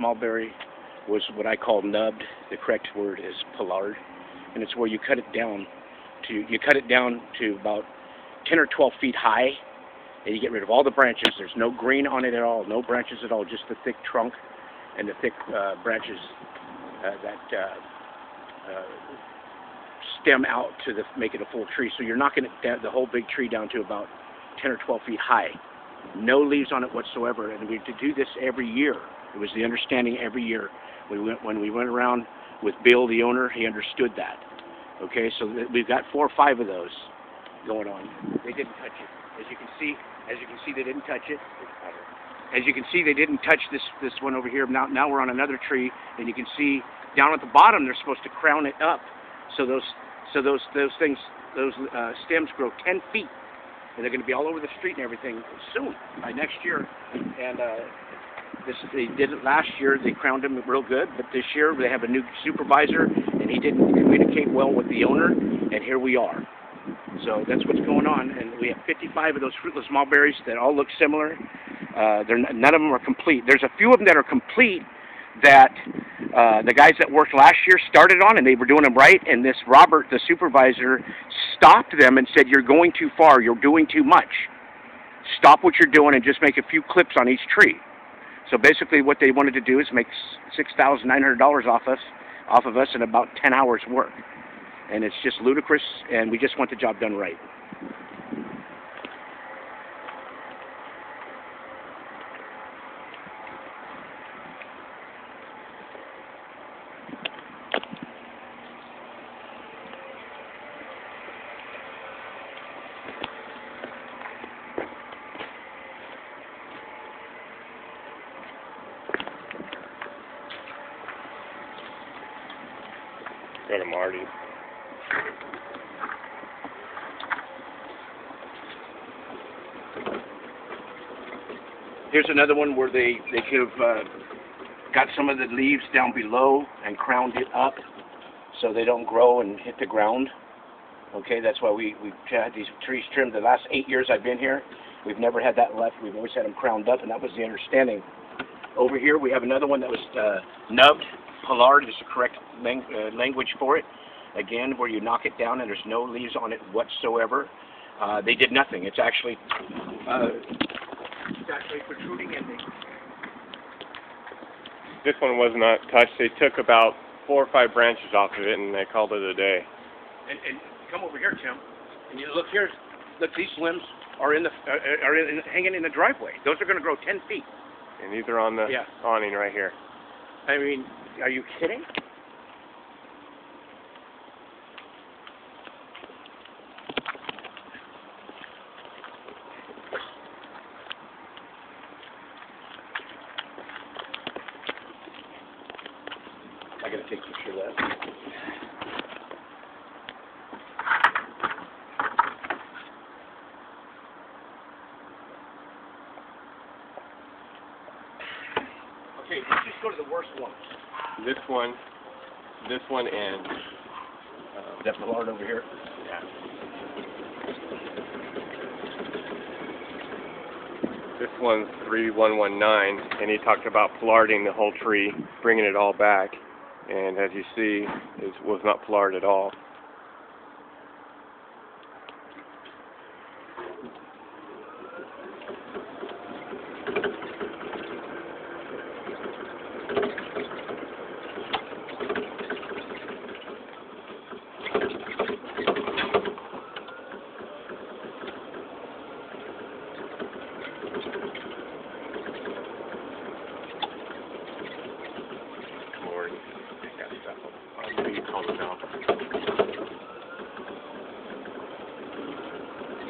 small berry was what I call nubbed. The correct word is pollard, and it's where you cut it down to about 10 or 12 feet high, and you get rid of all the branches. There's no green on it at all, no branches at all, just the thick trunk and the thick branches that stem out to make it a full tree. So you're knocking it down, the whole big tree down to about 10 or 12 feet high. No leaves on it whatsoever, and we had to do this every year. It was the understanding every year. When we went around with Bill, the owner, he understood that. Okay, so we've got 4 or 5 of those going on. They didn't touch it. As you can see, they didn't touch it. As you can see, they didn't touch this one over here. Now we're on another tree, and you can see down at the bottom they're supposed to crown it up. So those stems grow 10 feet, and they're going to be all over the street and everything soon, by next year. And they did it last year. They crowned them real good, but this year they have a new supervisor, and he didn't communicate well with the owner, and here we are. So that's what's going on, and we have 55 of those fruitless mulberries that all look similar. None of them are complete. There's a few of them that are complete that the guys that worked last year started on, and they were doing them right, and this Robert, the supervisor, stopped them and said, "You're going too far. You're doing too much. Stop what you're doing and just make a few clips on each tree." So basically what they wanted to do is make $6,900 off of us in about 10 hours work. And it's just ludicrous, and we just want the job done right. Go to Marty. Here's another one where they could have got some of the leaves down below and crowned it up so they don't grow and hit the ground. Okay, that's why we've had these trees trimmed. The last 8 years I've been here, we've never had that left. We've always had them crowned up, and that was the understanding. Over here we have another one that was nubbed. Pollard is the correct language for it. Again, where you knock it down and there's no leaves on it whatsoever. They did nothing. It's actually protruding in the... This one was not touched. They took about 4 or 5 branches off of it, and they called it a day. And come over here, Tim. And you look here. Look, these limbs are hanging in the driveway. Those are going to grow 10 feet. And these are on the awning right here. I mean, are you kidding? I gotta take a picture of that. Okay, let's just go to the worst ones. This one, and is that Pollard over here? Yeah. This one's 3119, and he talked about pollarding the whole tree, bringing it all back, and as you see, it was not pollard at all.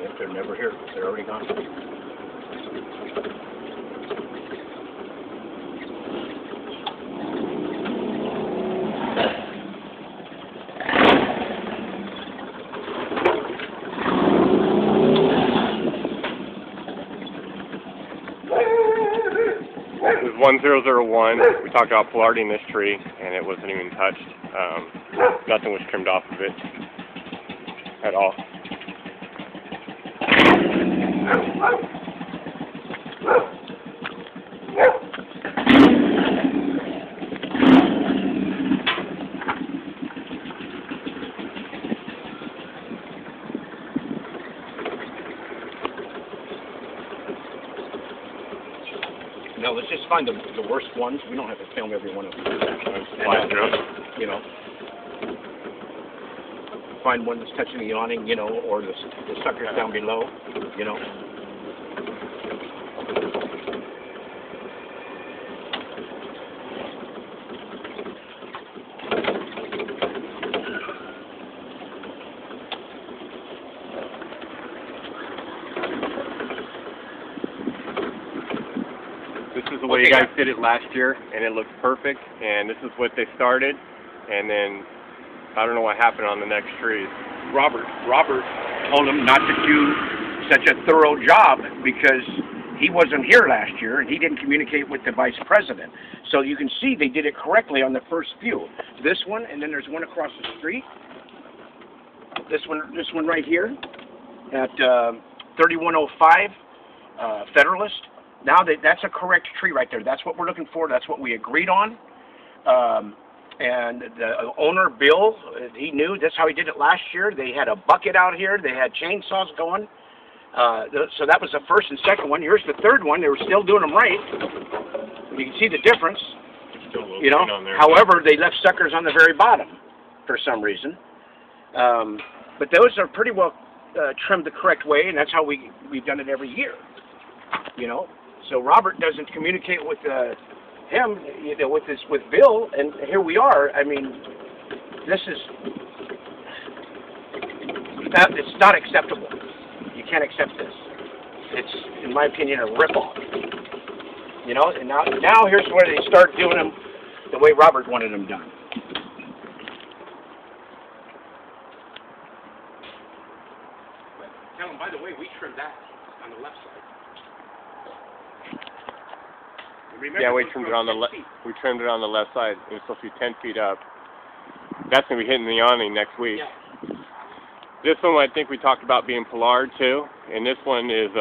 If they're never here, they're already gone. It was 1001. We talked about pollarding this tree, and it wasn't even touched. Nothing was trimmed off of it at all. No, let's just find the worst ones. We don't have to film every one of them. Fly through. You know, find one that's touching the awning, you know, or the suckers down below, you know. This is the way you guys did it last year, and it looks perfect. And this is what they started, and then I don't know what happened on the next trees. Robert told him not to do such a thorough job because he wasn't here last year and he didn't communicate with the vice president. So you can see they did it correctly on the first few. This one, and then there's one across the street. This one right here at 3105 Federalist. Now that's a correct tree right there. That's what we're looking for. That's what we agreed on. And the owner, Bill, he knew. That's how he did it last year. They had a bucket out here. They had chainsaws going. So that was the first and second one. Here's the third one. They were still doing them right. You can see the difference. You know. However, they left suckers on the very bottom for some reason. But those are pretty well trimmed the correct way, and that's how we've done it every year. You know. So Robert doesn't communicate with him, you know, with Bill, and here we are. I mean, this is it's not acceptable. You can't accept this. It's, in my opinion, a ripoff. You know, and now here's where they start doing them the way Robert wanted them done. Tell him, by the way, we trimmed that on the left side. Remember, Yeah, we trimmed it on the we trimmed it on the left side. It was supposed to be 10 feet up. That's gonna be hitting the awning next week. Yeah. This one I think we talked about being Pollard too, and this one is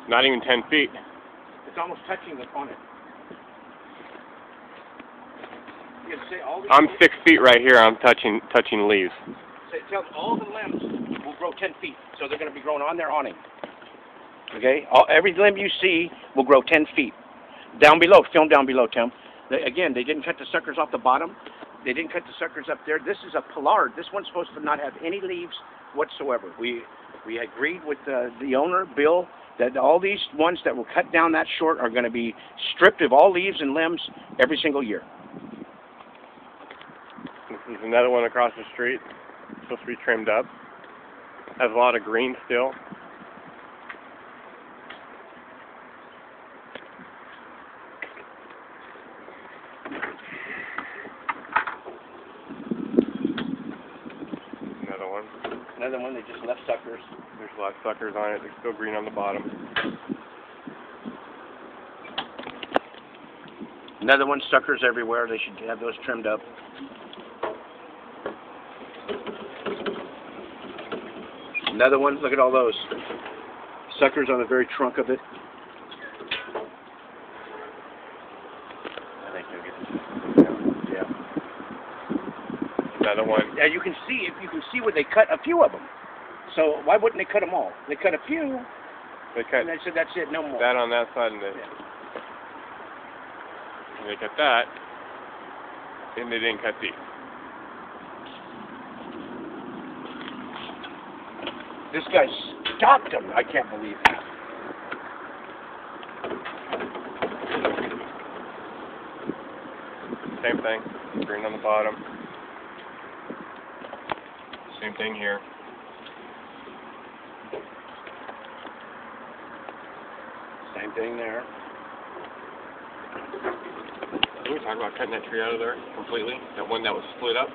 not even 10 feet. It's almost touching on it. You can say all I'm 6 feet right here. I'm touching leaves. Tell them all the limbs will grow 10 feet, so they're going to be growing on their awning. Okay, every limb you see will grow 10 feet. Down below, film down below, Tim. Again, they didn't cut the suckers off the bottom. They didn't cut the suckers up there. This is a Pollard. This one's supposed to not have any leaves whatsoever. We agreed with the owner, Bill, that all these ones that were cut down that short are going to be stripped of all leaves and limbs every single year. This is another one across the street. It's supposed to be trimmed up. Has a lot of green still. Another one, they just left suckers. There's a lot of suckers on it. They're still green on the bottom. Another one, suckers everywhere. They should have those trimmed up. Another one, look at all those. Suckers on the very trunk of it. I think they'll get this. Yeah. Another one. Yeah, you can see where they cut a few of them. So why wouldn't they cut them all? They cut a few. They cut. And they said that's it, no more. That on that side, and then they cut that, and they didn't cut these. This guy stopped them. I can't believe that. Same thing. Green on the bottom. Same thing here. Same thing there. We were talking about cutting that tree out of there completely. That one that was split up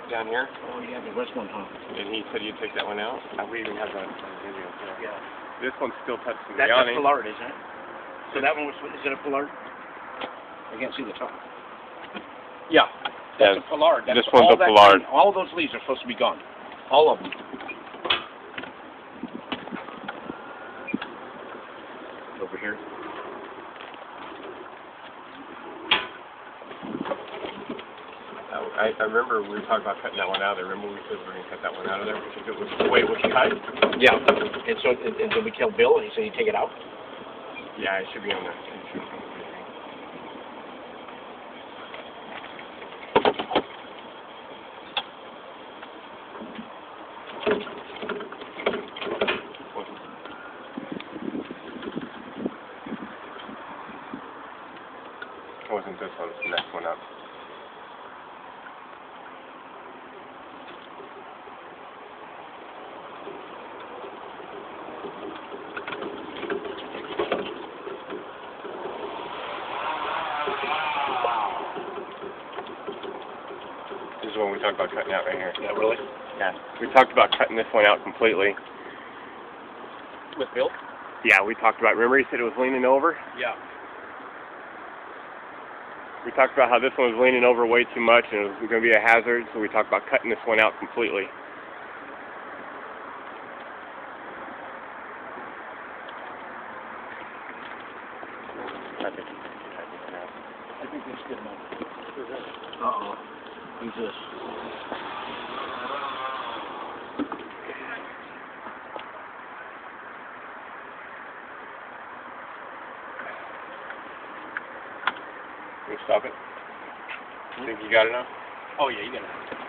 down here. Oh yeah, there was one, huh? And he said you'd take that one out. We even have that on video. Yeah. This one's still touching That's the awning. a Pollard, isn't it? So that one was, is it a Pollard? I can't see the top. Yeah, that's a Pollard. That's this one's a Pollard. All those leaves are supposed to be gone. All of them. Over here. I remember we were talking about cutting that one out of there. Remember we said we were going to cut that one out of there? If it was the way it was cut? Yeah. And so, and then we tell Bill, and he said he'd take it out? Yeah, it should be on there. It wasn't this one, it's the next one up. This is one we talked about cutting out right here. Yeah, really? Yeah. We talked about cutting this one out completely. With Bill? Yeah, we talked about, remember he said it was leaning over? Yeah. We talked about how this one was leaning over way too much and it was going to be a hazard, so we talked about cutting this one out completely. I think that's good enough. Uh-oh. Who's this? Can you stop it? Think you got enough? Oh, yeah, you got it.